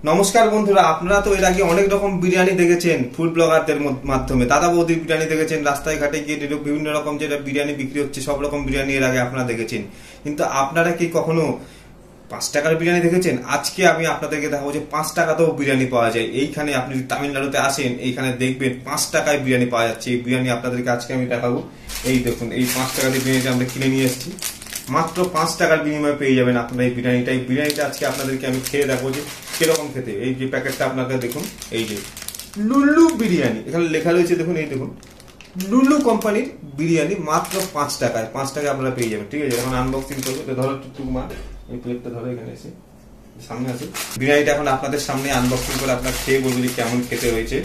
নমস্কার বন্ধুরা, আপনারা তো এর আগে অনেক রকম বিরিয়ানি দেখেছেন ফুড ব্লগারদের মাধ্যমে। দাদা বৌদির বিরিয়ানি দেখেছেন, রাস্তায় ঘাটে গিয়ে বিভিন্ন রকম যেটা বিরিয়ানি বিক্রি হচ্ছে সব রকম বিরিয়ানি এর আগে আপনারা দেখেছেন। কিন্তু আপনারা কি কখনো 5 টাকার বিরিয়ানি দেখেছেন? আজকে আমি আপনাদেরকে দেখাবো যে 5 টাকাতেও বিরিয়ানি পাওয়া যায়। এইখানে আপনি যদি তামিলনাড়ুতে আসেন, এইখানে দেখবেন 5 টাকায় বিরিয়ানি পাওয়া যাচ্ছে। এই বিরিয়ানি আপনাদেরকে আজকে আমি দেখাবো। এই দেখুন, এই 5 টাকা দিয়ে বিরিয়ানিটা আমরা কিনে নিয়ে এসেছি। মাত্র 5 টাকার বিনিময়ে পেয়ে যাবেন আপনারা এই বিরিয়ানিটা। এই বিরিয়ানিটা আজকে আপনাদেরকে আমি খেয়ে দেখাবো যে কিরকম খেতে। এই যে প্যাকেটটা আপনাকে দেখুন, এই যে লুলু বিরিয়ানি এখানে লেখা রয়েছে, দেখুন এই দেখুন লুলু কোম্পানির বিরিয়ানি মাত্র 5 টাকায়। 5 টাকায় আপনারা পেয়ে যাবেন। ঠিক আছে, এখন আনবক্সিং করবো। ধরো টুকটুক মা, এই প্লেটটা ধরো, এখানে এসে সামনে আছে বিরিয়ানিটা। এখন আপনাদের সামনে আনবক্সিং করে আপনারা খেয়ে বলবো যে কেমন খেতে হয়েছে।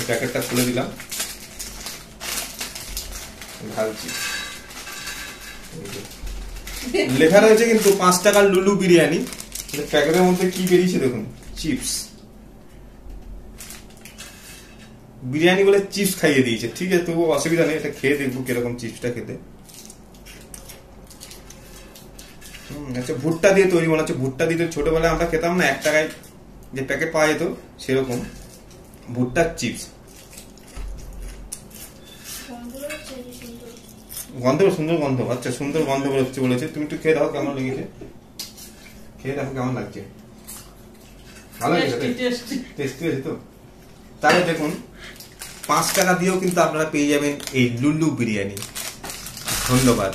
প্যাকেটটা খুলে দিলাম, ঢালছি। লেখা রয়েছে কিন্তু 5 টাকার লুলু বিরিয়ানি। প্যাকেটের মধ্যে কি বেরিয়েছে দেখুন, চিপস। বিরিয়ানি বলে চিপস খাইয়ে দিয়েছে। ঠিক আছে, তবুও অসুবিধা নেই, এটা খেয়ে দেখবো কিরকম চিপসটা খেতে। আচ্ছা, ভুট্টা দিয়ে তৈরি মনে হচ্ছে। ভুট্টা দিয়ে ছোটবেলায় আমরা খেতাম না, 1 টাকায় যে প্যাকেট পাওয়া যেত, সেরকম ভুট্টার চিপস। গন্ধ সুন্দর গন্ধ। আচ্ছা, সুন্দর গন্ধ বেরোচ্ছে বলেছে। তুমি একটু খেয়ে দাও কেমন লেগেছে, খেয়ে দেখো কেমন লাগছে। ভালো লেগেছে, টেস্টি আছে তো। তাহলে দেখুন, 5 টাকা দিয়েও কিন্তু আপনারা পেয়ে যাবেন এই লুলু বিরিয়ানি। ধন্যবাদ।